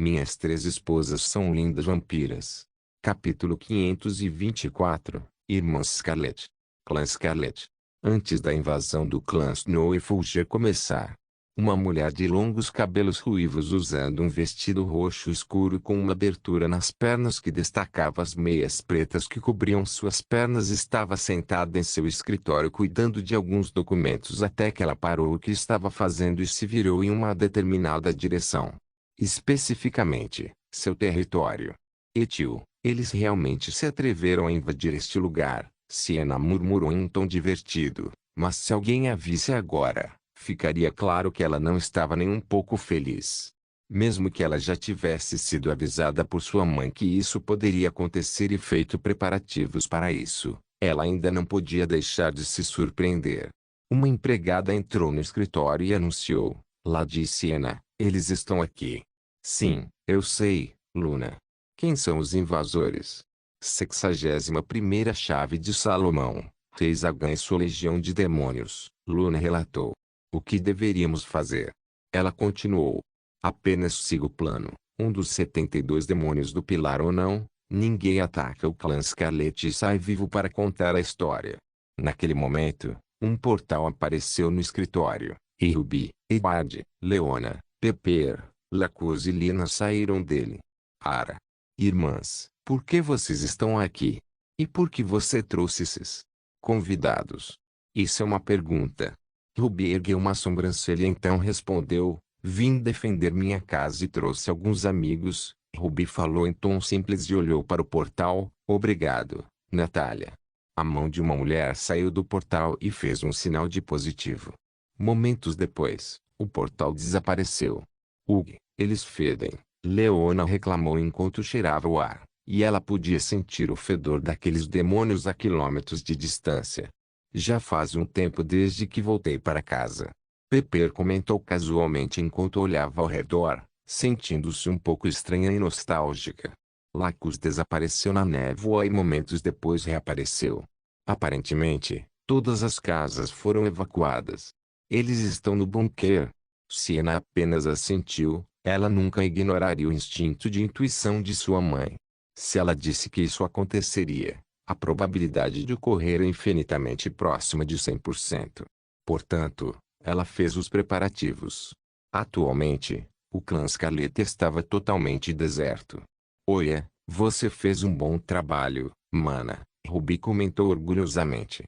Minhas 3 esposas são lindas vampiras. Capítulo 524, Irmãs Scarlet. Clã Scarlet. Antes da invasão do clã Snow e Fulger começar, uma mulher de longos cabelos ruivos usando um vestido roxo escuro com uma abertura nas pernas que destacava as meias pretas que cobriam suas pernas estava sentada em seu escritório cuidando de alguns documentos até que ela parou o que estava fazendo e se virou em uma determinada direção. Especificamente, seu território. E tio, eles realmente se atreveram a invadir este lugar, Siena murmurou em um tom divertido, mas se alguém a visse agora, ficaria claro que ela não estava nem um pouco feliz. Mesmo que ela já tivesse sido avisada por sua mãe que isso poderia acontecer e feito preparativos para isso, ela ainda não podia deixar de se surpreender. Uma empregada entrou no escritório e anunciou, lá de Siena, eles estão aqui. Sim, eu sei, Luna. Quem são os invasores? 61ª chave de Salomão, Rei Zagan e sua legião de demônios, Luna relatou. O que deveríamos fazer? Ela continuou. Apenas siga o plano. Um dos 72 demônios do pilar ou não, ninguém ataca o clã Scarlet e sai vivo para contar a história. Naquele momento, um portal apareceu no escritório, e Ruby, Edward, Leona, Pepper, Lacuz e Lina saíram dele. Ara. Irmãs, por que vocês estão aqui? E por que você trouxe esses convidados? Isso é uma pergunta. Ruby ergueu uma sobrancelha e então respondeu, vim defender minha casa e trouxe alguns amigos. Ruby falou em tom simples e olhou para o portal, obrigado, Natália. A mão de uma mulher saiu do portal e fez um sinal de positivo. Momentos depois, o portal desapareceu. Ugh, eles fedem, Leona reclamou enquanto cheirava o ar, e ela podia sentir o fedor daqueles demônios a quilômetros de distância. Já faz um tempo desde que voltei para casa. Pepper comentou casualmente enquanto olhava ao redor, sentindo-se um pouco estranha e nostálgica. Lacus desapareceu na névoa e momentos depois reapareceu. Aparentemente, todas as casas foram evacuadas. Eles estão no bunker. Siena apenas assentiu, ela nunca ignoraria o instinto de intuição de sua mãe. Se ela disse que isso aconteceria, a probabilidade de ocorrer é infinitamente próxima de 100%. Portanto, ela fez os preparativos. Atualmente, o clã Scarlet estava totalmente deserto. Oia, você fez um bom trabalho, mana, Ruby comentou orgulhosamente.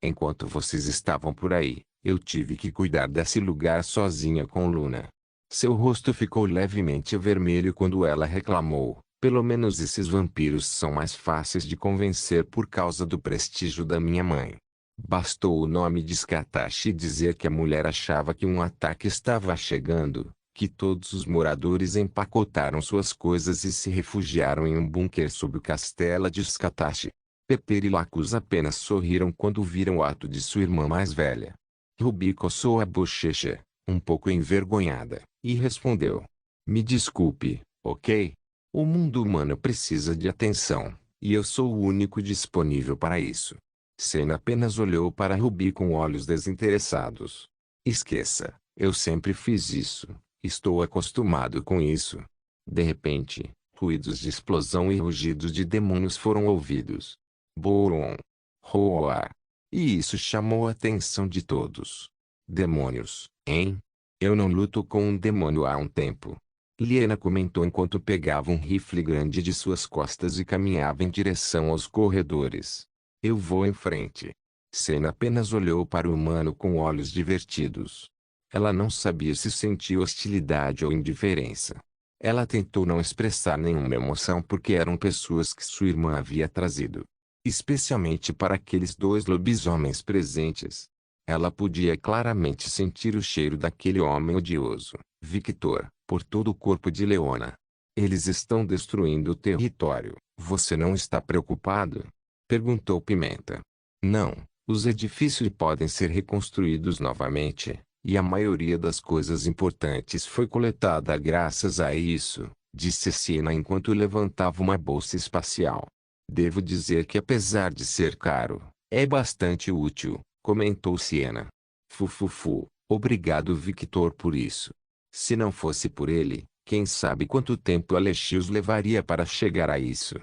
Enquanto vocês estavam por aí, eu tive que cuidar desse lugar sozinha com Luna. Seu rosto ficou levemente vermelho quando ela reclamou. Pelo menos esses vampiros são mais fáceis de convencer por causa do prestígio da minha mãe. Bastou o nome de Skatashi dizer que a mulher achava que um ataque estava chegando, que todos os moradores empacotaram suas coisas e se refugiaram em um bunker sob o castelo de Skatashi. Pepper e Lacus apenas sorriram quando viram o ato de sua irmã mais velha. Ruby coçou a bochecha, um pouco envergonhada, e respondeu. Me desculpe, ok? O mundo humano precisa de atenção, e eu sou o único disponível para isso. Senna apenas olhou para Ruby com olhos desinteressados. Esqueça, eu sempre fiz isso, estou acostumado com isso. De repente, ruídos de explosão e rugidos de demônios foram ouvidos. Boom! Roar! E isso chamou a atenção de todos. Demônios, hein? Eu não luto com um demônio há um tempo. Liena comentou enquanto pegava um rifle grande de suas costas e caminhava em direção aos corredores. Eu vou em frente. Senna apenas olhou para o humano com olhos divertidos. Ela não sabia se sentia hostilidade ou indiferença. Ela tentou não expressar nenhuma emoção porque eram pessoas que sua irmã havia trazido. Especialmente para aqueles 2 lobisomens presentes. Ela podia claramente sentir o cheiro daquele homem odioso, Victor, por todo o corpo de Leona. Eles estão destruindo o território. Você não está preocupado? Perguntou Pimenta. Não, os edifícios podem ser reconstruídos novamente, e a maioria das coisas importantes foi coletada graças a isso, disse Siena enquanto levantava uma bolsa espacial. Devo dizer que apesar de ser caro, é bastante útil, comentou Siena. Fufufu, obrigado Victor por isso. Se não fosse por ele, Quem sabe quanto tempo Alexios levaria para chegar a isso?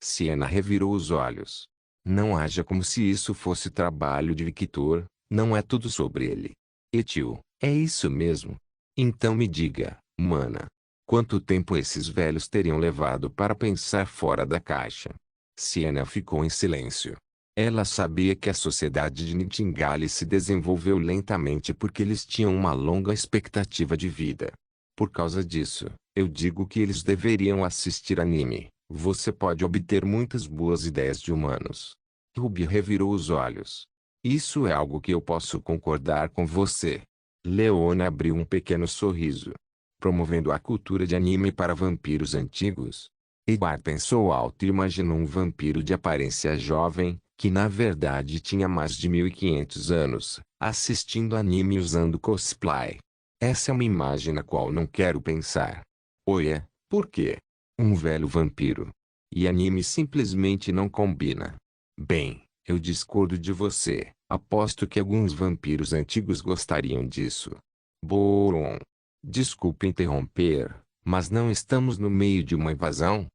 Siena revirou os olhos. Não haja como se isso fosse trabalho de Victor, não é tudo sobre ele. Etio, é isso mesmo. Então me diga, mana. Quanto tempo esses velhos teriam levado para pensar fora da caixa? Siena ficou em silêncio. Ela sabia que a sociedade de Nightingale se desenvolveu lentamente porque eles tinham uma longa expectativa de vida. Por causa disso, eu digo que eles deveriam assistir anime. Você pode obter muitas boas ideias de humanos. Ruby revirou os olhos. Isso é algo que eu posso concordar com você. Leona abriu um pequeno sorriso. Promovendo a cultura de anime para vampiros antigos. Edward pensou alto e imaginou um vampiro de aparência jovem, que na verdade tinha mais de 1500 anos, assistindo anime usando cosplay. Essa é uma imagem na qual não quero pensar. Oia, por quê? Um velho vampiro. E anime simplesmente não combina. Bem, eu discordo de você. Aposto que alguns vampiros antigos gostariam disso. Bom. Desculpe interromper, mas não estamos no meio de uma invasão?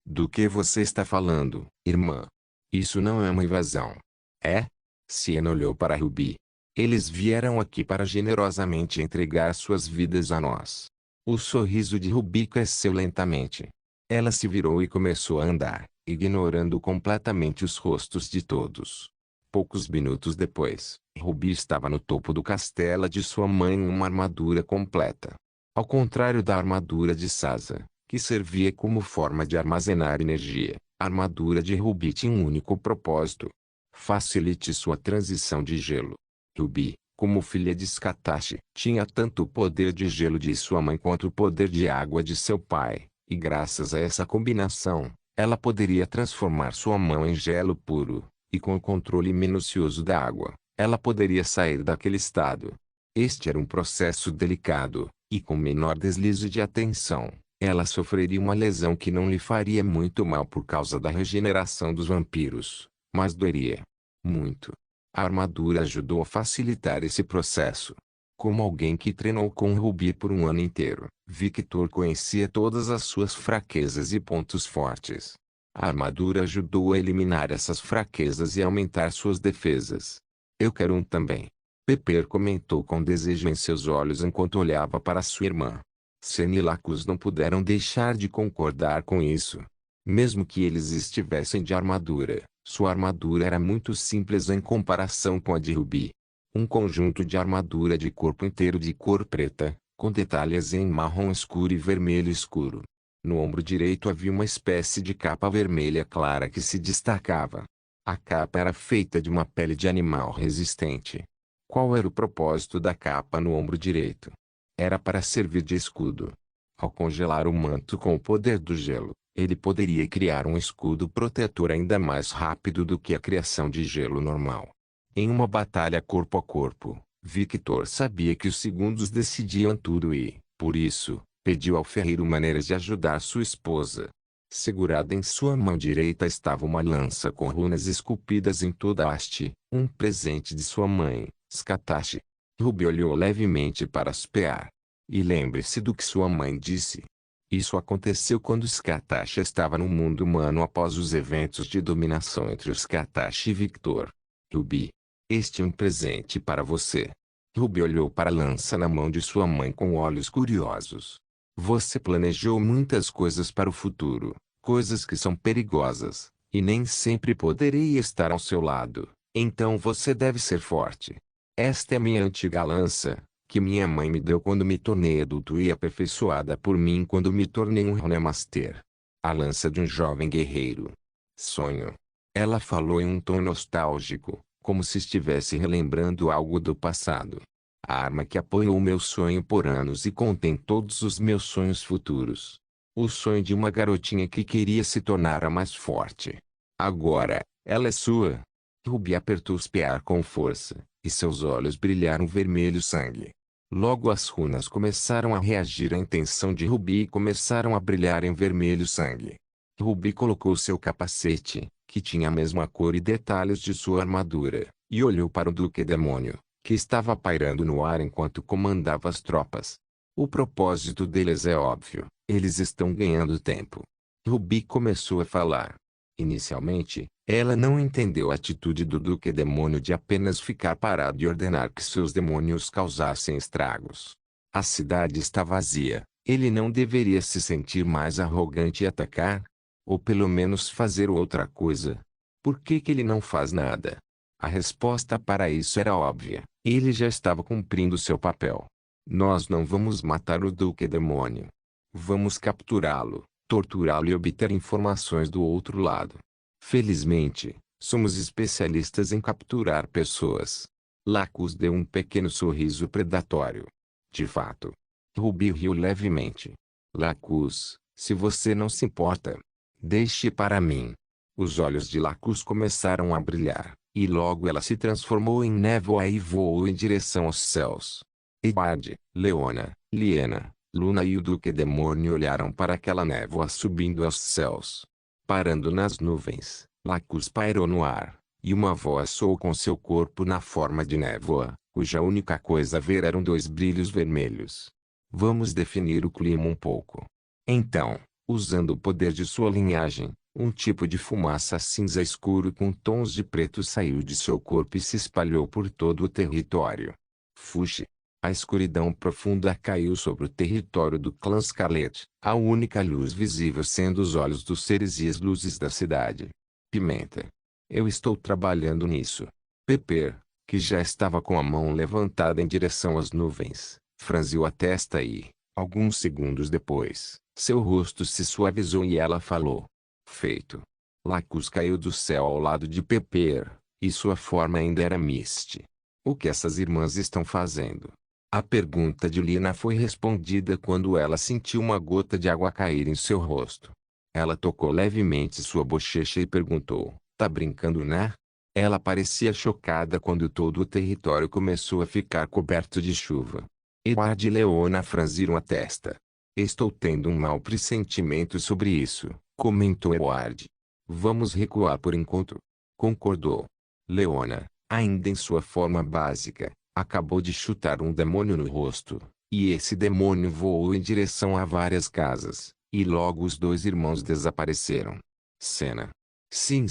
Do que você está falando, irmã? Isso não é uma invasão. É? Siena olhou para Ruby. Eles vieram aqui para generosamente entregar suas vidas a nós. O sorriso de Ruby cresceu lentamente. Ela se virou e começou a andar, ignorando completamente os rostos de todos. Poucos minutos depois, Ruby estava no topo do castelo de sua mãe em uma armadura completa. Ao contrário da armadura de Sasa, que servia como forma de armazenar energia, a armadura de Ruby tinha um único propósito: facilite sua transição de gelo. Ruby, como filha de Skatashi, tinha tanto o poder de gelo de sua mãe quanto o poder de água de seu pai, e graças a essa combinação, ela poderia transformar sua mão em gelo puro. E com o controle minucioso da água, ela poderia sair daquele estado. Este era um processo delicado, e com menor deslize de atenção, ela sofreria uma lesão que não lhe faria muito mal por causa da regeneração dos vampiros, mas doeria muito. A armadura ajudou a facilitar esse processo. Como alguém que treinou com Ruby por um ano inteiro, Victor conhecia todas as suas fraquezas e pontos fortes. A armadura ajudou a eliminar essas fraquezas e aumentar suas defesas. Eu quero um também. Pepper comentou com desejo em seus olhos enquanto olhava para sua irmã. Sen e Lacus não puderam deixar de concordar com isso. Mesmo que eles estivessem de armadura, sua armadura era muito simples em comparação com a de Ruby. Um conjunto de armadura de corpo inteiro de cor preta, com detalhes em marrom escuro e vermelho escuro. No ombro direito havia uma espécie de capa vermelha clara que se destacava. A capa era feita de uma pele de animal resistente. Qual era o propósito da capa no ombro direito? Era para servir de escudo. Ao congelar o manto com o poder do gelo, ele poderia criar um escudo protetor ainda mais rápido do que a criação de gelo normal. Em uma batalha corpo a corpo, Victor sabia que os segundos decidiam tudo e, por isso, pediu ao ferreiro maneiras de ajudar sua esposa. Segurada em sua mão direita estava uma lança com runas esculpidas em toda a haste, um presente de sua mãe, Skatashi. Ruby olhou levemente para Spear. E lembre-se do que sua mãe disse. Isso aconteceu quando Skatashi estava no mundo humano após os eventos de dominação entre os Skatashi e Victor. Ruby, este é um presente para você. Ruby olhou para a lança na mão de sua mãe com olhos curiosos. Você planejou muitas coisas para o futuro, coisas que são perigosas, e nem sempre poderei estar ao seu lado, então você deve ser forte. Esta é minha antiga lança, que minha mãe me deu quando me tornei adulto e aperfeiçoada por mim quando me tornei um Runemaster. A lança de um jovem guerreiro. Sonho. Ela falou em um tom nostálgico, como se estivesse relembrando algo do passado. A arma que apoiou meu sonho por anos e contém todos os meus sonhos futuros. O sonho de uma garotinha que queria se tornar a mais forte. Agora, ela é sua. Ruby apertou os pés com força, e seus olhos brilharam vermelho sangue. Logo as runas começaram a reagir à intenção de Ruby e começaram a brilhar em vermelho sangue. Ruby colocou seu capacete, que tinha a mesma cor e detalhes de sua armadura, e olhou para o Duque Demônio, que estava pairando no ar enquanto comandava as tropas. O propósito deles é óbvio, eles estão ganhando tempo. Ruby começou a falar. Inicialmente, ela não entendeu a atitude do Duque Demônio de apenas ficar parado e ordenar que seus demônios causassem estragos. A cidade está vazia, ele não deveria se sentir mais arrogante e atacar? Ou pelo menos fazer outra coisa? Por que ele não faz nada? A resposta para isso era óbvia, ele já estava cumprindo seu papel. Nós não vamos matar o Duque Demônio. Vamos capturá-lo, torturá-lo e obter informações do outro lado. Felizmente, somos especialistas em capturar pessoas. Lacus deu um pequeno sorriso predatório. De fato. Ruby riu levemente. Lacus, se você não se importa, deixe para mim. Os olhos de Lacus começaram a brilhar, e logo ela se transformou em névoa e voou em direção aos céus. Edward, Leona, Liena, Luna e o Duque Demônio olharam para aquela névoa subindo aos céus. Parando nas nuvens, Lacus pairou no ar, e uma voz soou com seu corpo na forma de névoa, cuja única coisa a ver eram dois brilhos vermelhos. Vamos definir o clima um pouco. Então, usando o poder de sua linhagem, um tipo de fumaça cinza escuro com tons de preto saiu de seu corpo e se espalhou por todo o território. Fuxi! A escuridão profunda caiu sobre o território do clã Scarlet, a única luz visível sendo os olhos dos seres e as luzes da cidade. Pimenta. Eu estou trabalhando nisso. Pepper, que já estava com a mão levantada em direção às nuvens, franziu a testa e, alguns segundos depois, seu rosto se suavizou e ela falou. Feito. Lacus caiu do céu ao lado de Pepper, e sua forma ainda era Misty. O que essas irmãs estão fazendo? A pergunta de Lina foi respondida quando ela sentiu uma gota de água cair em seu rosto. Ela tocou levemente sua bochecha e perguntou, tá brincando, né? Ela parecia chocada quando todo o território começou a ficar coberto de chuva. Edward e Leona franziram a testa. Estou tendo um mau pressentimento sobre isso, comentou Edward. Vamos recuar por enquanto. Concordou. Leona, ainda em sua forma básica, acabou de chutar um demônio no rosto, e esse demônio voou em direção a várias casas, e logo os dois irmãos desapareceram. Cena. Sim.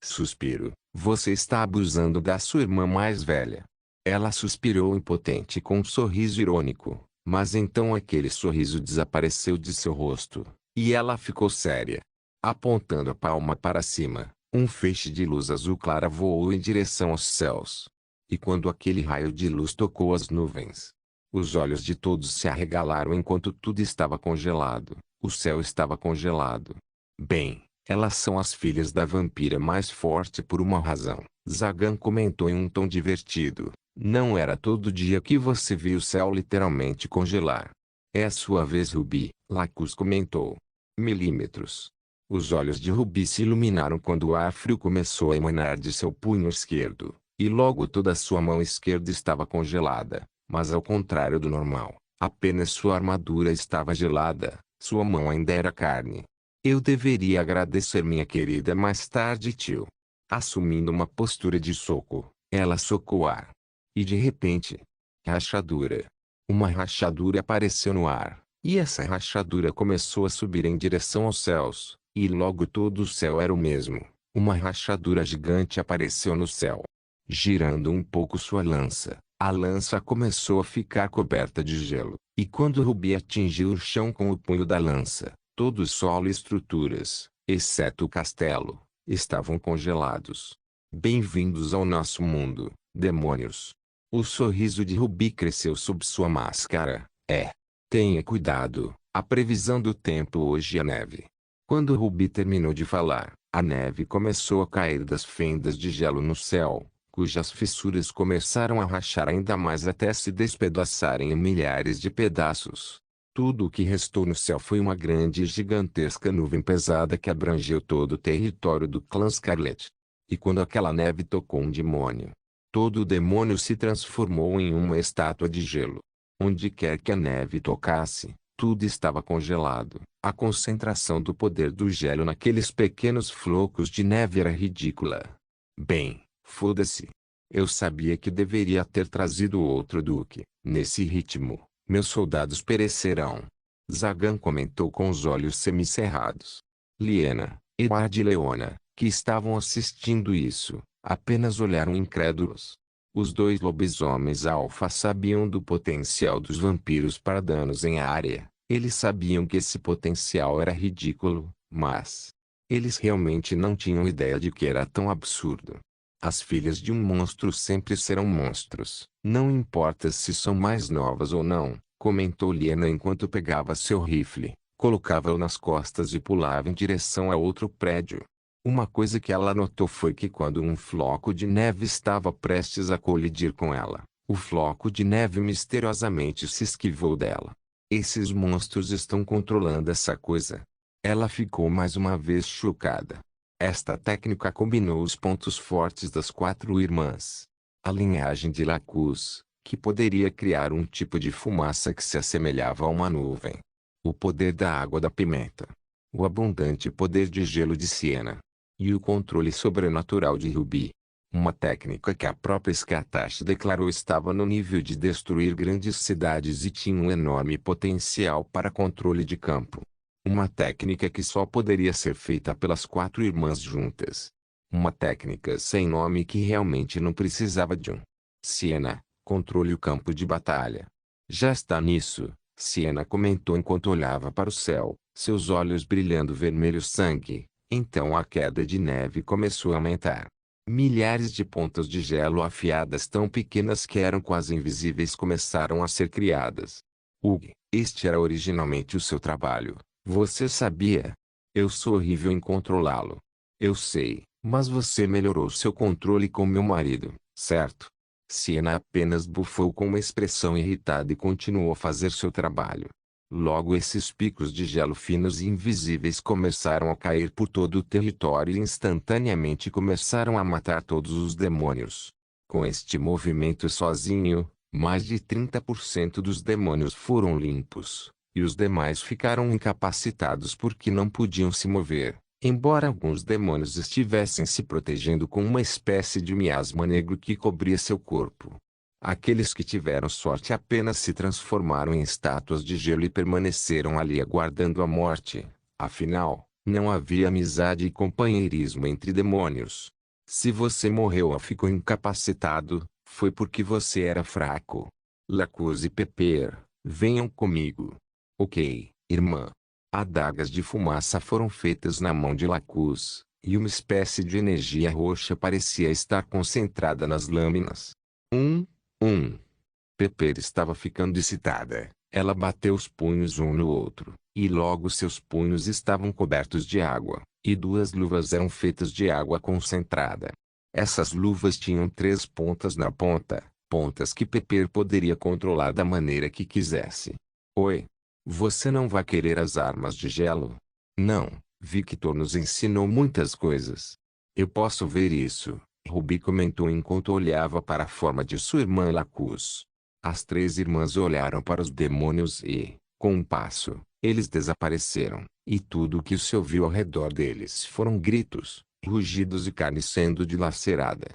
Suspiro. Você está abusando da sua irmã mais velha. Ela suspirou impotente com um sorriso irônico, mas então aquele sorriso desapareceu de seu rosto, e ela ficou séria. Apontando a palma para cima, um feixe de luz azul clara voou em direção aos céus. E quando aquele raio de luz tocou as nuvens, os olhos de todos se arregalaram enquanto tudo estava congelado. O céu estava congelado. Bem, elas são as filhas da vampira mais forte por uma razão, Zagan comentou em um tom divertido. Não era todo dia que você via o céu literalmente congelar. É a sua vez, Ruby, Lacus comentou. Milímetros. Os olhos de Ruby se iluminaram quando o ar frio começou a emanar de seu punho esquerdo. E logo toda a sua mão esquerda estava congelada, mas ao contrário do normal, apenas sua armadura estava gelada, sua mão ainda era carne. Eu deveria agradecer minha querida mais tarde, tio. Assumindo uma postura de soco, ela socou o ar. E de repente, rachadura. Uma rachadura apareceu no ar, e essa rachadura começou a subir em direção aos céus, e logo todo o céu era o mesmo. Uma rachadura gigante apareceu no céu. Girando um pouco sua lança, a lança começou a ficar coberta de gelo, e quando Ruby atingiu o chão com o punho da lança, todo o solo e estruturas, exceto o castelo, estavam congelados. Bem-vindos ao nosso mundo, demônios. O sorriso de Ruby cresceu sob sua máscara. Tenha cuidado, a previsão do tempo hoje é neve. Quando Ruby terminou de falar, a neve começou a cair das fendas de gelo no céu, cujas fissuras começaram a rachar ainda mais até se despedaçarem em milhares de pedaços. Tudo o que restou no céu foi uma grande e gigantesca nuvem pesada que abrangeu todo o território do clã Scarlet. E quando aquela neve tocou um demônio, todo o demônio se transformou em uma estátua de gelo. Onde quer que a neve tocasse, tudo estava congelado. A concentração do poder do gelo naqueles pequenos flocos de neve era ridícula. Bem, foda-se. Eu sabia que deveria ter trazido outro duque. Nesse ritmo, Meus soldados perecerão. Zagan comentou com os olhos semicerrados. Liena, Edward e Leona, que estavam assistindo isso, apenas olharam incrédulos. Os dois lobisomens alfa sabiam do potencial dos vampiros para danos em área. Eles sabiam que esse potencial era ridículo, mas eles realmente não tinham ideia de que era tão absurdo. As filhas de um monstro sempre serão monstros, não importa se são mais novas ou não, comentou Liena enquanto pegava seu rifle, colocava-o nas costas e pulava em direção a outro prédio. Uma coisa que ela notou foi que quando um floco de neve estava prestes a colidir com ela, o floco de neve misteriosamente se esquivou dela. Esses monstros estão controlando essa coisa. Ela ficou mais uma vez chocada. Esta técnica combinou os pontos fortes das quatro irmãs. A linhagem de Lacus, que poderia criar um tipo de fumaça que se assemelhava a uma nuvem. O poder da água da pimenta. O abundante poder de gelo de Siena. E o controle sobrenatural de Ruby. Uma técnica que a própria Scatash declarou estava no nível de destruir grandes cidades e tinha um enorme potencial para controle de campo. Uma técnica que só poderia ser feita pelas quatro irmãs juntas. Uma técnica sem nome que realmente não precisava de um. Siena, controle o campo de batalha. Já está nisso, Siena comentou enquanto olhava para o céu, seus olhos brilhando vermelho sangue. Então a queda de neve começou a aumentar. Milhares de pontas de gelo afiadas tão pequenas que eram quase invisíveis começaram a ser criadas. Hugh, este era originalmente o seu trabalho. Você sabia? Eu sou horrível em controlá-lo. Eu sei, mas você melhorou seu controle com meu marido, certo? Siena apenas bufou com uma expressão irritada e continuou a fazer seu trabalho. Logo esses picos de gelo finos e invisíveis começaram a cair por todo o território e instantaneamente começaram a matar todos os demônios. Com este movimento sozinho, mais de 30% dos demônios foram limpos, e os demais ficaram incapacitados porque não podiam se mover, embora alguns demônios estivessem se protegendo com uma espécie de miasma negro que cobria seu corpo. Aqueles que tiveram sorte apenas se transformaram em estátuas de gelo e permaneceram ali aguardando a morte. Afinal, não havia amizade e companheirismo entre demônios. Se você morreu ou ficou incapacitado, foi porque você era fraco. Lacus e Pepper, venham comigo. Ok, irmã. Adagas de fumaça foram feitas na mão de Lacus, e uma espécie de energia roxa parecia estar concentrada nas lâminas. Pepper estava ficando excitada. Ela bateu os punhos um no outro, e logo seus punhos estavam cobertos de água, e duas luvas eram feitas de água concentrada. Essas luvas tinham 3 pontas na ponta, pontas que Pepper poderia controlar da maneira que quisesse. Oi. Você não vai querer as armas de gelo? Não, Victor nos ensinou muitas coisas. Eu posso ver isso. Ruby comentou enquanto olhava para a forma de sua irmã Lacus. As 3 irmãs olharam para os demônios e, com um passo, eles desapareceram, e tudo o que se ouviu ao redor deles foram gritos, rugidos e carne sendo dilacerada.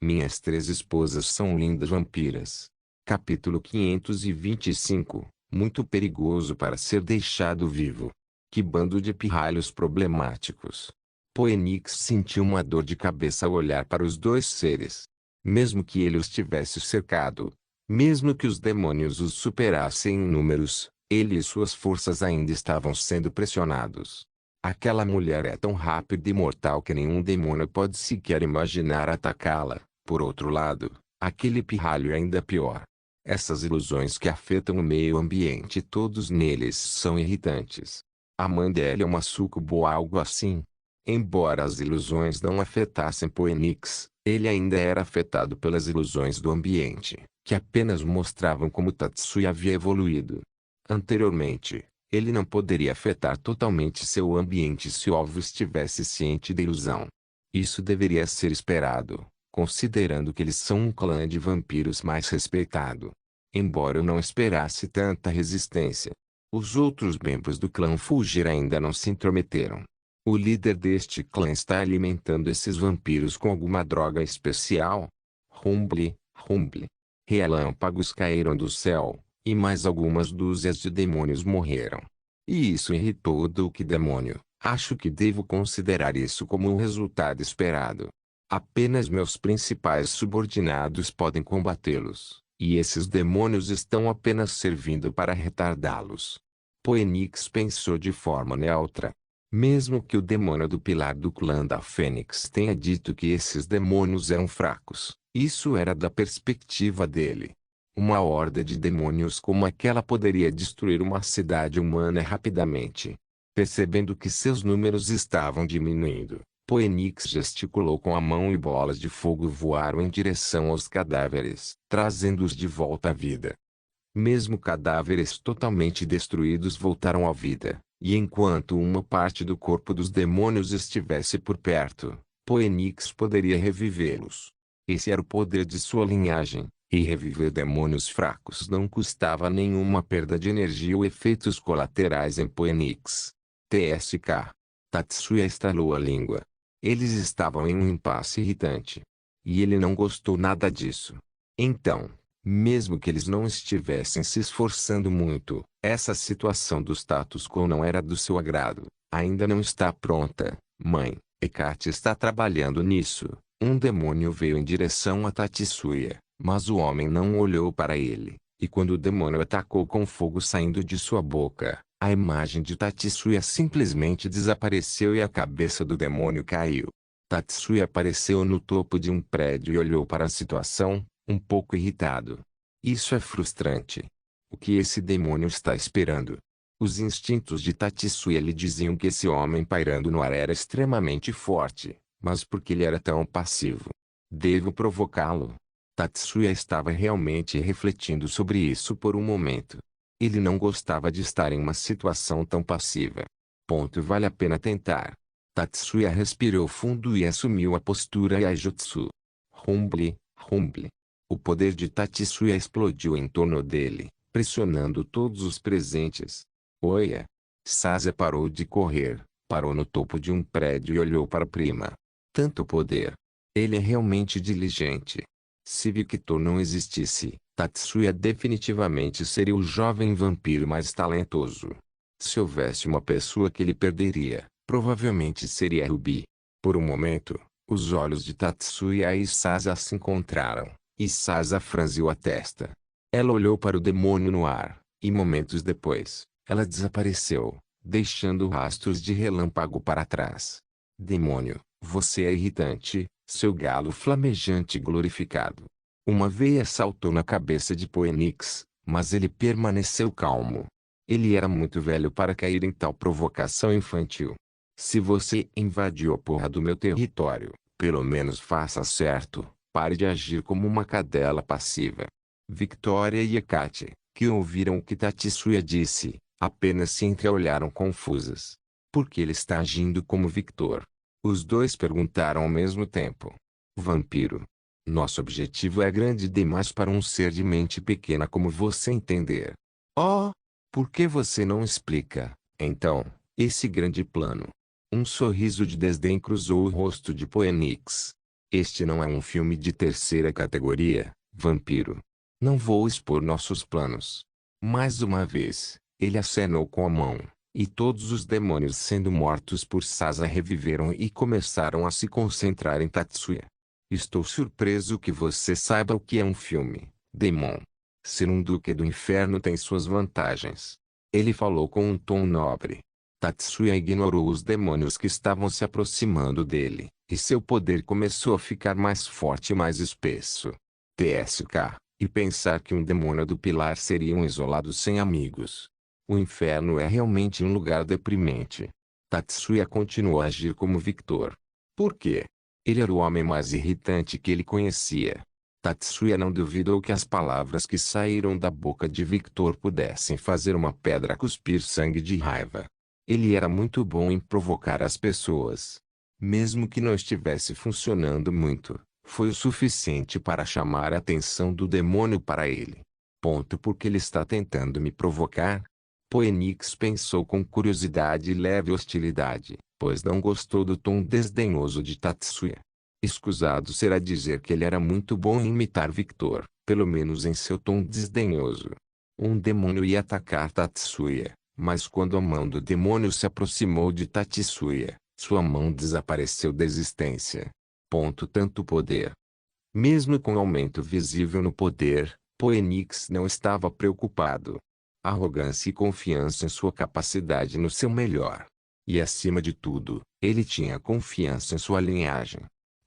Minhas 3 esposas são lindas vampiras. Capítulo 525, muito perigoso para ser deixado vivo. Que bando de pirralhos problemáticos. Phoenix sentiu uma dor de cabeça ao olhar para os 2 seres. Mesmo que ele os tivesse cercado, mesmo que os demônios os superassem em números, ele e suas forças ainda estavam sendo pressionados. Aquela mulher é tão rápida e mortal que nenhum demônio pode sequer imaginar atacá-la. Por outro lado, aquele pirralho é ainda pior. Essas ilusões que afetam o meio ambiente todos neles são irritantes. A mãe dela é uma sucubo ou algo assim. Embora as ilusões não afetassem Phoenix, ele ainda era afetado pelas ilusões do ambiente, que apenas mostravam como Tatsuya havia evoluído. Anteriormente, ele não poderia afetar totalmente seu ambiente se o alvo estivesse ciente da ilusão. Isso deveria ser esperado, considerando que eles são um clã de vampiros mais respeitado. Embora eu não esperasse tanta resistência, os outros membros do clã Fulgir ainda não se intrometeram. O líder deste clã está alimentando esses vampiros com alguma droga especial? Rumble, rumble. Relâmpagos caíram do céu, e mais algumas dúzias de demônios morreram. E isso irritou o Duque Demônio. Acho que devo considerar isso como um resultado esperado. Apenas meus principais subordinados podem combatê-los, e esses demônios estão apenas servindo para retardá-los. Phoenix pensou de forma neutra. Mesmo que o demônio do pilar do clã da Fênix tenha dito que esses demônios eram fracos, isso era da perspectiva dele. Uma horda de demônios como aquela poderia destruir uma cidade humana rapidamente. Percebendo que seus números estavam diminuindo, Phoenix gesticulou com a mão e bolas de fogo voaram em direção aos cadáveres, trazendo-os de volta à vida. Mesmo cadáveres totalmente destruídos voltaram à vida, e enquanto uma parte do corpo dos demônios estivesse por perto, Phoenix poderia revivê-los. Esse era o poder de sua linhagem, e reviver demônios fracos não custava nenhuma perda de energia ou efeitos colaterais em Phoenix. TSK. Tatsuya estalou a língua. Eles estavam em um impasse irritante. E ele não gostou nada disso. Então, mesmo que eles não estivessem se esforçando muito, essa situação do status quo não era do seu agrado. Ainda não está pronta, mãe. Hecate está trabalhando nisso. Um demônio veio em direção a Tatsuya, mas o homem não olhou para ele. E quando o demônio atacou com fogo saindo de sua boca, a imagem de Tatsuya simplesmente desapareceu e a cabeça do demônio caiu. Tatsuya apareceu no topo de um prédio e olhou para a situação, um pouco irritado. Isso é frustrante. O que esse demônio está esperando? Os instintos de Tatsuya lhe diziam que esse homem pairando no ar era extremamente forte, mas por que ele era tão passivo? Devo provocá-lo? Tatsuya estava realmente refletindo sobre isso por um momento. Ele não gostava de estar em uma situação tão passiva. Vale a pena tentar. Tatsuya respirou fundo e assumiu a postura Yaijutsu. Rumble, rumble. O poder de Tatsuya explodiu em torno dele, pressionando todos os presentes. Oia! Sasa parou de correr, parou no topo de um prédio e olhou para a prima. Tanto poder. Ele é realmente diligente. Se Victor não existisse, Tatsuya definitivamente seria o jovem vampiro mais talentoso. Se houvesse uma pessoa que ele perderia, provavelmente seria Ruby. Por um momento, os olhos de Tatsuya e Sasa se encontraram, e Sasa franziu a testa. Ela olhou para o demônio no ar, e momentos depois, ela desapareceu, deixando rastros de relâmpago para trás. Demônio, você é irritante, seu galo flamejante glorificado. Uma veia saltou na cabeça de Phoenix, mas ele permaneceu calmo. Ele era muito velho para cair em tal provocação infantil. Se você invadiu a porra do meu território, pelo menos faça certo, pare de agir como uma cadela passiva. Victoria e Hecate, que ouviram o que Tatsuya disse, apenas se entreolharam confusas. Por que ele está agindo como Victor? Os dois perguntaram ao mesmo tempo. Vampiro. Nosso objetivo é grande demais para um ser de mente pequena como você entender. Oh! Por que você não explica, então, esse grande plano? Um sorriso de desdém cruzou o rosto de Phoenix. Este não é um filme de terceira categoria, vampiro. Não vou expor nossos planos. Mais uma vez, ele acenou com a mão, e todos os demônios sendo mortos por Sasa reviveram e começaram a se concentrar em Tatsuya. Estou surpreso que você saiba o que é um filme, Demon. Ser um duque do inferno tem suas vantagens. Ele falou com um tom nobre. Tatsuya ignorou os demônios que estavam se aproximando dele, e seu poder começou a ficar mais forte e mais espesso. TSK, e pensar que um demônio do pilar seria um isolado sem amigos. O inferno é realmente um lugar deprimente. Tatsuya continuou a agir como Victor. Por quê? Ele era o homem mais irritante que ele conhecia. Tatsuya não duvidou que as palavras que saíram da boca de Victor pudessem fazer uma pedra cuspir sangue de raiva. Ele era muito bom em provocar as pessoas. Mesmo que não estivesse funcionando muito, foi o suficiente para chamar a atenção do demônio para ele. Porque ele está tentando me provocar? Phoenix pensou com curiosidade e leve hostilidade, pois não gostou do tom desdenhoso de Tatsuya. Escusado será dizer que ele era muito bom em imitar Victor, pelo menos em seu tom desdenhoso. Um demônio ia atacar Tatsuya, mas quando a mão do demônio se aproximou de Tatsuya, sua mão desapareceu da existência. Tanto poder. Mesmo com aumento visível no poder, Phoenix não estava preocupado. Arrogância e confiança em sua capacidade no seu melhor. E acima de tudo, ele tinha confiança em sua linhagem.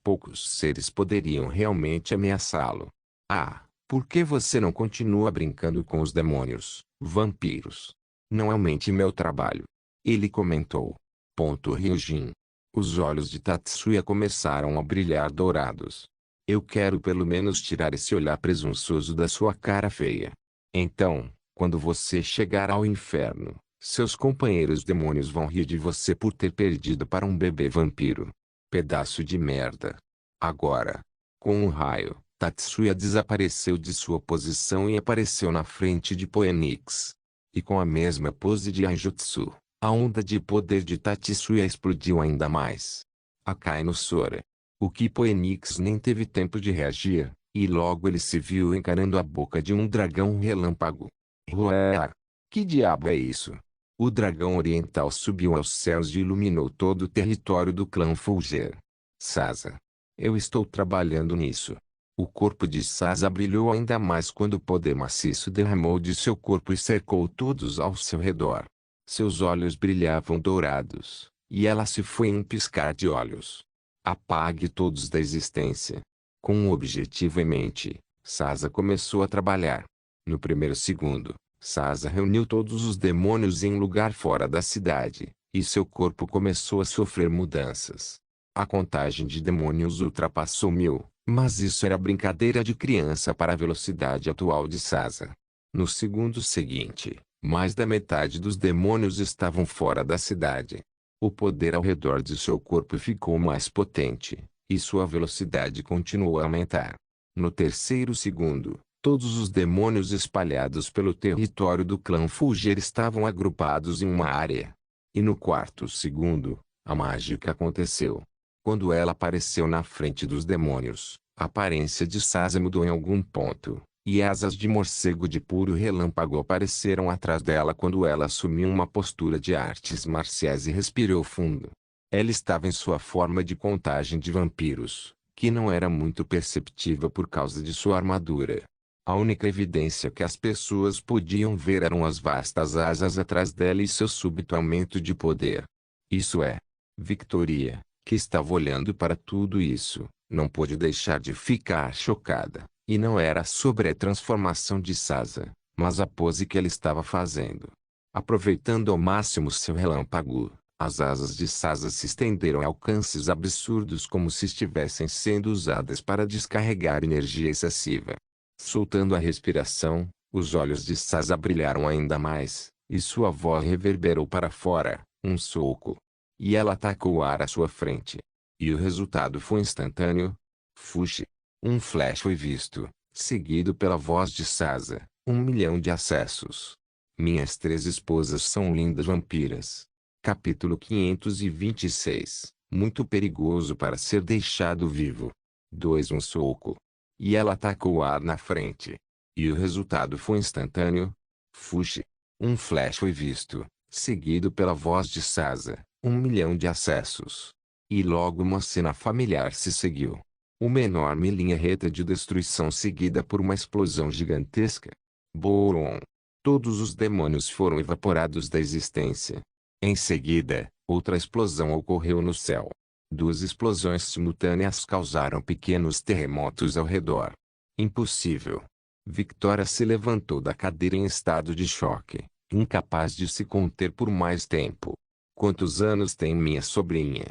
Poucos seres poderiam realmente ameaçá-lo. Ah, por que você não continua brincando com os demônios, vampiros? Não aumente meu trabalho. Ele comentou. Ryujin. Os olhos de Tatsuya começaram a brilhar dourados. Eu quero pelo menos tirar esse olhar presunçoso da sua cara feia. Então, quando você chegar ao inferno, seus companheiros demônios vão rir de você por ter perdido para um bebê vampiro. Pedaço de merda. Agora, com um raio, Tatsuya desapareceu de sua posição e apareceu na frente de Phoenix. E com a mesma pose de Anjutsu, a onda de poder de Tatsuya explodiu ainda mais. Akainu Sora. O que Phoenix nem teve tempo de reagir, e logo ele se viu encarando a boca de um dragão relâmpago. Ué! Que diabo é isso? O dragão oriental subiu aos céus e iluminou todo o território do clã Fulger. Sasa. Eu estou trabalhando nisso. O corpo de Sasa brilhou ainda mais quando o poder maciço derramou de seu corpo e cercou todos ao seu redor. Seus olhos brilhavam dourados, e ela se foi em um piscar de olhos. Apague todos da existência. Com um objetivo em mente, Sasa começou a trabalhar. No primeiro segundo, Sasa reuniu todos os demônios em um lugar fora da cidade, e seu corpo começou a sofrer mudanças. A contagem de demônios ultrapassou 1000, mas isso era brincadeira de criança para a velocidade atual de Sasa. No segundo seguinte, mais da metade dos demônios estavam fora da cidade. O poder ao redor de seu corpo ficou mais potente, e sua velocidade continuou a aumentar. No terceiro segundo, todos os demônios espalhados pelo território do clã Fulger estavam agrupados em uma área. E no quarto segundo, a mágica aconteceu. Quando ela apareceu na frente dos demônios, a aparência de Sasa mudou em algum ponto, e asas de morcego de puro relâmpago apareceram atrás dela quando ela assumiu uma postura de artes marciais e respirou fundo. Ela estava em sua forma de contagem de vampiros, que não era muito perceptível por causa de sua armadura. A única evidência que as pessoas podiam ver eram as vastas asas atrás dela e seu súbito aumento de poder. Isso é, Victoria, que estava olhando para tudo isso, não pôde deixar de ficar chocada. E não era sobre a transformação de Sasa, mas a pose que ela estava fazendo. Aproveitando ao máximo seu relâmpago, as asas de Sasa se estenderam a alcances absurdos como se estivessem sendo usadas para descarregar energia excessiva. Soltando a respiração, os olhos de Sasa brilharam ainda mais, e sua voz reverberou para fora, um soco. E ela atacou o ar à sua frente. E o resultado foi instantâneo. Fuxi. Um flash foi visto, seguido pela voz de Sasa, 1 milhão de acessos. Minhas 3 esposas são lindas vampiras. Capítulo 526. Muito perigoso para ser deixado vivo. 2 Um soco. E ela atacou o ar na frente. E o resultado foi instantâneo. Fuxi. Um flash foi visto, seguido pela voz de Sasa, 1 milhão de acessos. E logo uma cena familiar se seguiu. Uma enorme linha reta de destruição seguida por uma explosão gigantesca. Boom! Todos os demônios foram evaporados da existência. Em seguida, outra explosão ocorreu no céu. 2 explosões simultâneas causaram pequenos terremotos ao redor. Impossível. Victoria se levantou da cadeira em estado de choque, incapaz de se conter por mais tempo. Quantos anos tem minha sobrinha?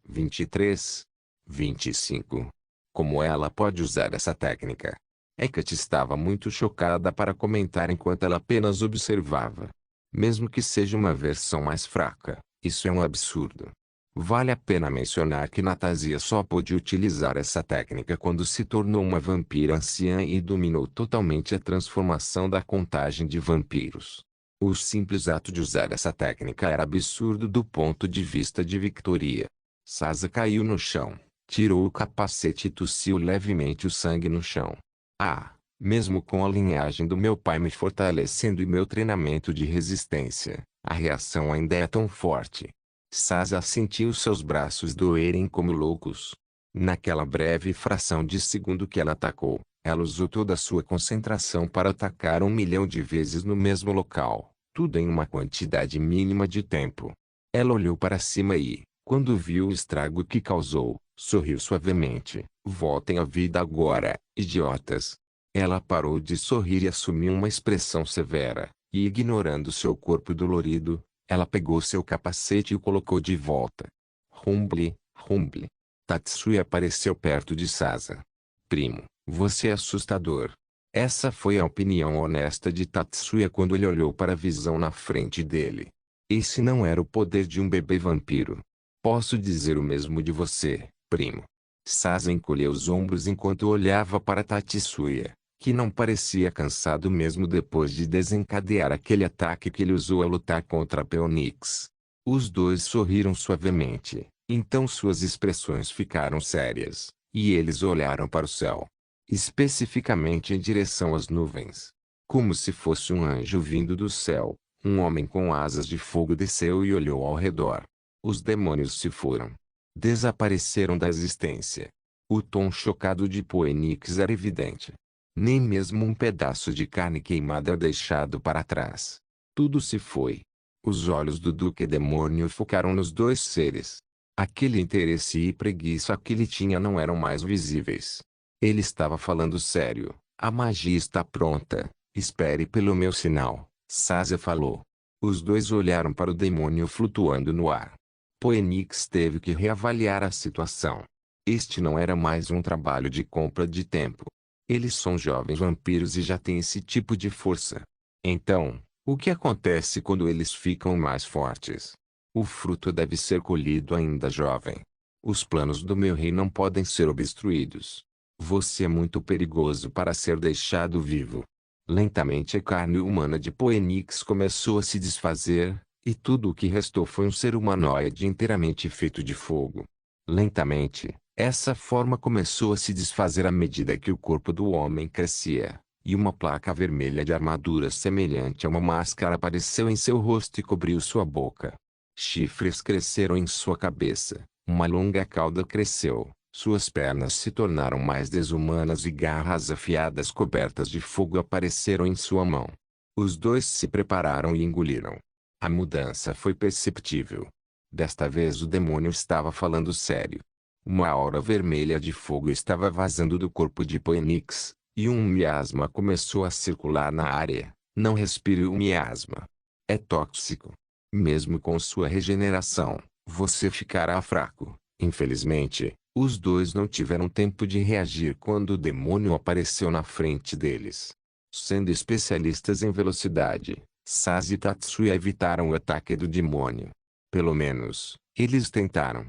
23? 25? Como ela pode usar essa técnica? Hecate estava muito chocada para comentar enquanto ela apenas observava. Mesmo que seja uma versão mais fraca, isso é um absurdo. Vale a pena mencionar que Natasia só pôde utilizar essa técnica quando se tornou uma vampira anciã e dominou totalmente a transformação da contagem de vampiros. O simples ato de usar essa técnica era absurdo do ponto de vista de Victoria. Sasa caiu no chão, tirou o capacete e tossiu levemente o sangue no chão. Ah, Mesmo com a linhagem do meu pai me fortalecendo e meu treinamento de resistência, a reação ainda é tão forte. Sasa sentiu seus braços doerem como loucos. Naquela breve fração de segundo que ela atacou, ela usou toda a sua concentração para atacar 1 milhão de vezes no mesmo local, tudo em uma quantidade mínima de tempo. Ela olhou para cima e, quando viu o estrago que causou, sorriu suavemente. Voltem à vida agora, idiotas. Ela parou de sorrir e assumiu uma expressão severa, e ignorando seu corpo dolorido, ela pegou seu capacete e o colocou de volta. Rumble, rumble. Tatsuya apareceu perto de Sasa. Primo, você é assustador. Essa foi a opinião honesta de Tatsuya quando ele olhou para a visão na frente dele. Esse não era o poder de um bebê vampiro. Posso dizer o mesmo de você, primo. Sasa encolheu os ombros enquanto olhava para Tatsuya, que não parecia cansado mesmo depois de desencadear aquele ataque que ele usou a lutar contra Phoenix. Os dois sorriram suavemente, então suas expressões ficaram sérias, e eles olharam para o céu. Especificamente em direção às nuvens. Como se fosse um anjo vindo do céu, um homem com asas de fogo desceu e olhou ao redor. Os demônios se foram. Desapareceram da existência. O tom chocado de Phoenix era evidente. Nem mesmo um pedaço de carne queimada é deixado para trás. Tudo se foi. Os olhos do Duque Demônio focaram nos dois seres. Aquele interesse e preguiça que ele tinha não eram mais visíveis. Ele estava falando sério. A magia está pronta. Espere pelo meu sinal, Sasa falou. Os dois olharam para o demônio flutuando no ar. Phoenix teve que reavaliar a situação. Este não era mais um trabalho de compra de tempo. Eles são jovens vampiros e já têm esse tipo de força. Então, o que acontece quando eles ficam mais fortes? O fruto deve ser colhido ainda jovem. Os planos do meu rei não podem ser obstruídos. Você é muito perigoso para ser deixado vivo. Lentamente a carne humana de Phoenix começou a se desfazer, e tudo o que restou foi um ser humanoide inteiramente feito de fogo. Lentamente, essa forma começou a se desfazer à medida que o corpo do homem crescia, e uma placa vermelha de armadura semelhante a uma máscara apareceu em seu rosto e cobriu sua boca. Chifres cresceram em sua cabeça, uma longa cauda cresceu, suas pernas se tornaram mais desumanas e garras afiadas cobertas de fogo apareceram em sua mão. Os dois se prepararam e engoliram. A mudança foi perceptível. Desta vez o demônio estava falando sério. Uma aura vermelha de fogo estava vazando do corpo de Phoenix, e um miasma começou a circular na área. Não respire o miasma. É tóxico. Mesmo com sua regeneração, você ficará fraco. Infelizmente, os dois não tiveram tempo de reagir quando o demônio apareceu na frente deles. Sendo especialistas em velocidade, Sasa e Tatsuya evitaram o ataque do demônio. Pelo menos, eles tentaram.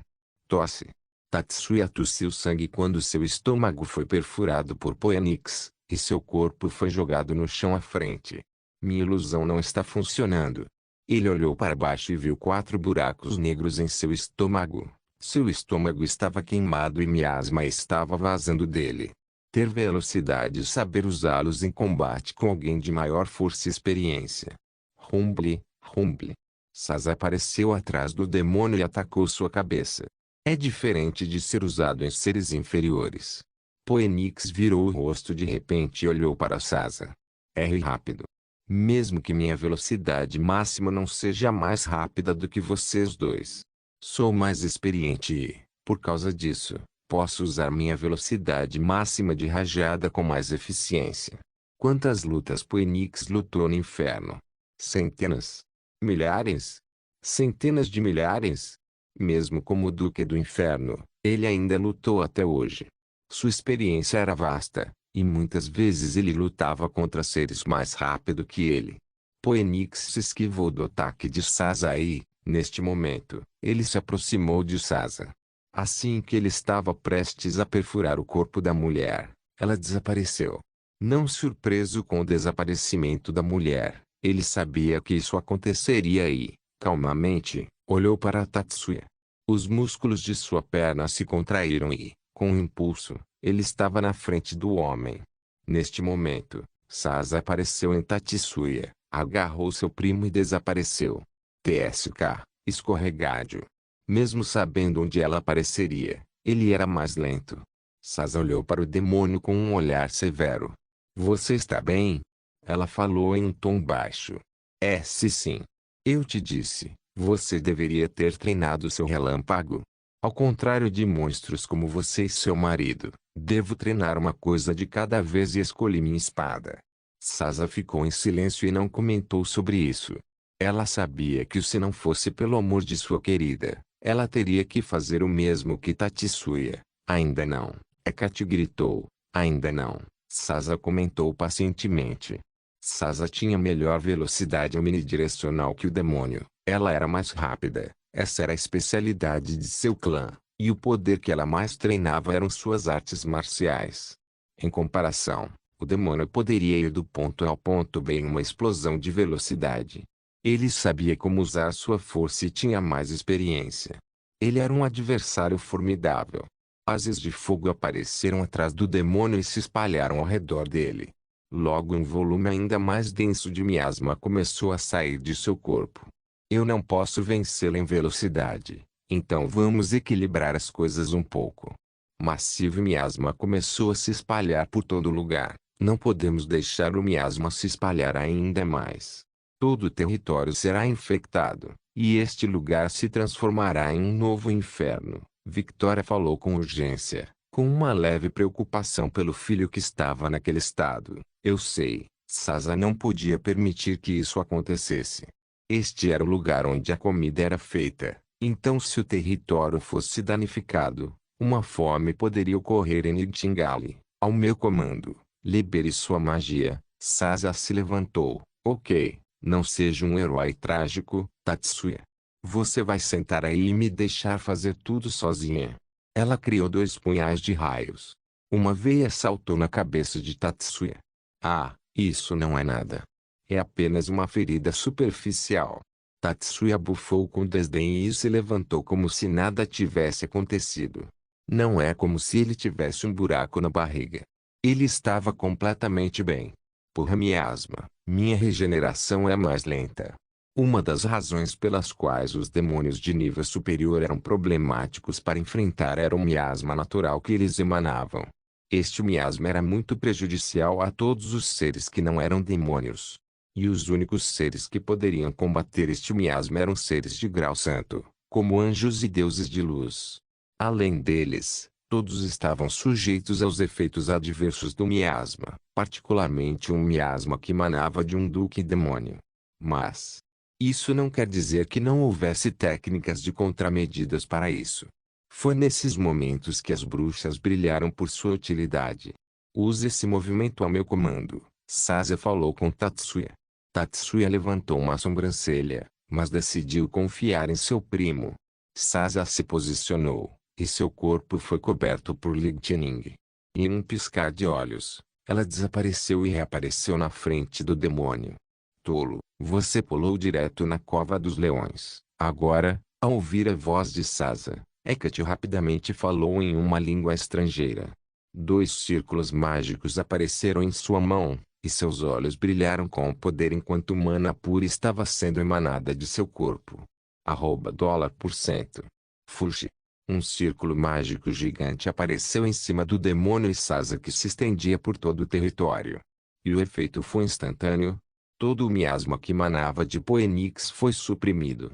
Tosse. Tatsuya tossiu sangue quando seu estômago foi perfurado por Phoenix, e seu corpo foi jogado no chão à frente. Minha ilusão não está funcionando. Ele olhou para baixo e viu 4 buracos negros em seu estômago. Seu estômago estava queimado e miasma estava vazando dele. Ter velocidade e saber usá-los em combate com alguém de maior força e experiência. Rumble, rumble. Sasa apareceu atrás do demônio e atacou sua cabeça. É diferente de ser usado em seres inferiores. Phoenix virou o rosto de repente e olhou para Sasa. R rápido. Mesmo que minha velocidade máxima não seja mais rápida do que vocês dois. Sou mais experiente e, por causa disso, posso usar minha velocidade máxima de rajada com mais eficiência. Quantas lutas Phoenix lutou no inferno? Centenas? Milhares? Centenas de milhares? Mesmo como Duque do Inferno, ele ainda lutou até hoje. Sua experiência era vasta, e muitas vezes ele lutava contra seres mais rápido que ele. Phoenix se esquivou do ataque de Sasa e, neste momento, ele se aproximou de Sasa. Assim que ele estava prestes a perfurar o corpo da mulher, ela desapareceu. Não surpreso com o desaparecimento da mulher, ele sabia que isso aconteceria e, calmamente, olhou para Tatsuya. Os músculos de sua perna se contraíram e, com um impulso, ele estava na frente do homem. Neste momento, Sasa apareceu em Tatsuya, agarrou seu primo e desapareceu. TSK, escorregadio. Mesmo sabendo onde ela apareceria, ele era mais lento. Sasa olhou para o demônio com um olhar severo. Você está bem? Ela falou em um tom baixo. Sim. Eu te disse, você deveria ter treinado seu relâmpago. Ao contrário de monstros como você e seu marido, devo treinar uma coisa de cada vez e escolhi minha espada. Sasa ficou em silêncio e não comentou sobre isso. Ela sabia que se não fosse pelo amor de sua querida, ela teria que fazer o mesmo que Tatsuya. Ainda não. Hecate gritou. Ainda não. Sasa comentou pacientemente. Sasa tinha melhor velocidade omnidirecional que o demônio. Ela era mais rápida. Essa era a especialidade de seu clã. E o poder que ela mais treinava eram suas artes marciais. Em comparação, o demônio poderia ir do ponto A ao ponto B em uma explosão de velocidade. Ele sabia como usar sua força e tinha mais experiência. Ele era um adversário formidável. Asas de fogo apareceram atrás do demônio e se espalharam ao redor dele. Logo um volume ainda mais denso de miasma começou a sair de seu corpo. Eu não posso vencê-lo em velocidade, então vamos equilibrar as coisas um pouco. Massivo miasma começou a se espalhar por todo lugar. Não podemos deixar o miasma se espalhar ainda mais. Todo o território será infectado, e este lugar se transformará em um novo inferno. Victoria falou com urgência, com uma leve preocupação pelo filho que estava naquele estado. Eu sei, Sasa não podia permitir que isso acontecesse. Este era o lugar onde a comida era feita, então se o território fosse danificado, uma fome poderia ocorrer em Nightingale. Ao meu comando, libere sua magia. Sasa se levantou. Ok, não seja um herói trágico, Tatsuya. Você vai sentar aí e me deixar fazer tudo sozinha. Ela criou 2 punhais de raios. Uma veia saltou na cabeça de Tatsuya. Ah, isso não é nada. É apenas uma ferida superficial. Tatsuya bufou com desdém e se levantou como se nada tivesse acontecido. Não é como se ele tivesse um buraco na barriga. Ele estava completamente bem. Por miasma, minha regeneração é mais lenta. Uma das razões pelas quais os demônios de nível superior eram problemáticos para enfrentar era o miasma natural que eles emanavam. Este miasma era muito prejudicial a todos os seres que não eram demônios. E os únicos seres que poderiam combater este miasma eram seres de grau santo, como anjos e deuses de luz. Além deles, todos estavam sujeitos aos efeitos adversos do miasma, particularmente um miasma que emanava de um duque demônio. Mas isso não quer dizer que não houvesse técnicas de contramedidas para isso. Foi nesses momentos que as bruxas brilharam por sua utilidade. Use esse movimento a meu comando, Sasa falou com Tatsuya. Tatsuya levantou uma sobrancelha, mas decidiu confiar em seu primo. Sasa se posicionou, e seu corpo foi coberto por lightning. Em um piscar de olhos, ela desapareceu e reapareceu na frente do demônio. Tolo, você pulou direto na cova dos leões. Agora, ao ouvir a voz de Sasa, Hecate rapidamente falou em uma língua estrangeira. 2 círculos mágicos apareceram em sua mão, e seus olhos brilharam com o poder enquanto mana pura estava sendo emanada de seu corpo. $. Fuji. Um círculo mágico gigante apareceu em cima do demônio e Sasa que se estendia por todo o território. E o efeito foi instantâneo. Todo o miasma que emanava de Poenix foi suprimido.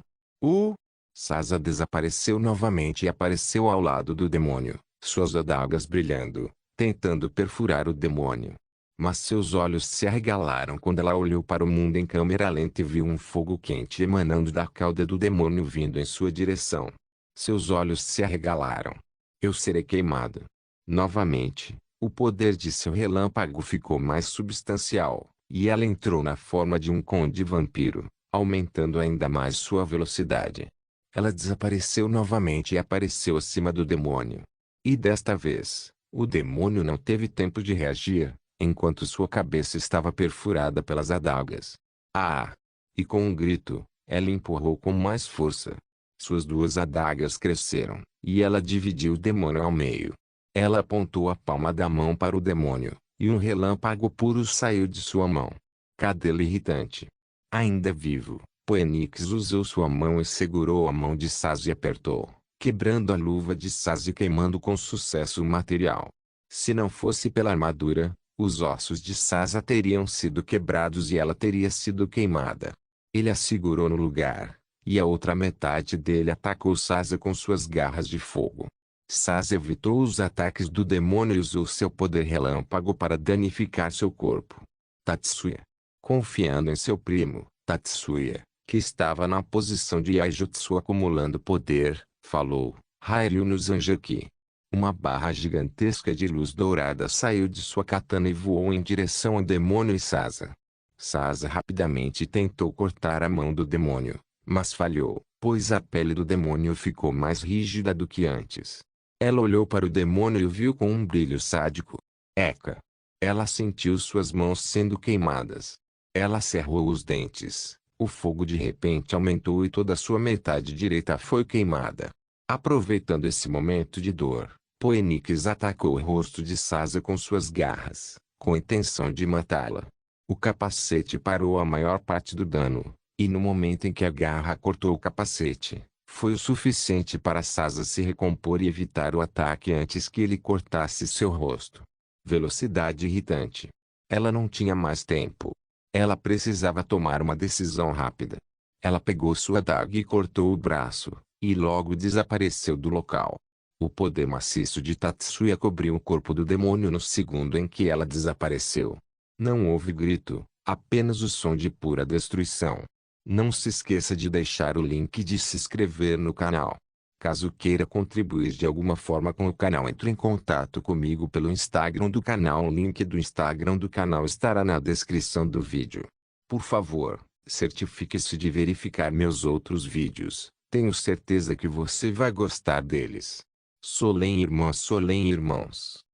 Sasa desapareceu novamente e apareceu ao lado do demônio, suas adagas brilhando, tentando perfurar o demônio. Mas seus olhos se arregalaram quando ela olhou para o mundo em câmera lenta e viu um fogo quente emanando da cauda do demônio vindo em sua direção. Seus olhos se arregalaram. Eu serei queimado. Novamente, o poder de seu relâmpago ficou mais substancial, e ela entrou na forma de um conde vampiro, aumentando ainda mais sua velocidade. Ela desapareceu novamente e apareceu acima do demônio. E desta vez, o demônio não teve tempo de reagir, enquanto sua cabeça estava perfurada pelas adagas. Ah! E com um grito, ela empurrou com mais força. Suas 2 adagas cresceram, e ela dividiu o demônio ao meio. Ela apontou a palma da mão para o demônio, e um relâmpago puro saiu de sua mão. Cadelo irritante. Ainda vivo, Phoenix usou sua mão e segurou a mão de Sazzy e apertou, quebrando a luva de Sazzy e queimando com sucesso o material. Se não fosse pela armadura, os ossos de Sazza teriam sido quebrados e ela teria sido queimada. Ele a segurou no lugar, e a outra metade dele atacou Sazza com suas garras de fogo. Sazza evitou os ataques do demônio e usou seu poder relâmpago para danificar seu corpo. Tatsuya. Confiando em seu primo, Tatsuya, que estava na posição de Yaijutsu acumulando poder, falou, Hairyu no Zanjaki. Uma barra gigantesca de luz dourada saiu de sua katana e voou em direção ao demônio e Sazza. Sazza rapidamente tentou cortar a mão do demônio, mas falhou, pois a pele do demônio ficou mais rígida do que antes. Ela olhou para o demônio e o viu com um brilho sádico. Eca! Ela sentiu suas mãos sendo queimadas. Ela cerrou os dentes. O fogo de repente aumentou e toda sua metade direita foi queimada. Aproveitando esse momento de dor, Phoenix atacou o rosto de Sazza com suas garras, com a intenção de matá-la. O capacete parou a maior parte do dano, e no momento em que a garra cortou o capacete, foi o suficiente para Sazza se recompor e evitar o ataque antes que ele cortasse seu rosto. Velocidade irritante. Ela não tinha mais tempo. Ela precisava tomar uma decisão rápida. Ela pegou sua adaga e cortou o braço, e logo desapareceu do local. O poder maciço de Tatsuya cobriu o corpo do demônio no segundo em que ela desapareceu. Não houve grito, apenas o som de pura destruição. Não se esqueça de deixar o link de se inscrever no canal. Caso queira contribuir de alguma forma com o canal, entre em contato comigo pelo Instagram do canal. O link do Instagram do canal estará na descrição do vídeo. Por favor, certifique-se de verificar meus outros vídeos. Tenho certeza que você vai gostar deles. Solen irmãs, Solen irmãos.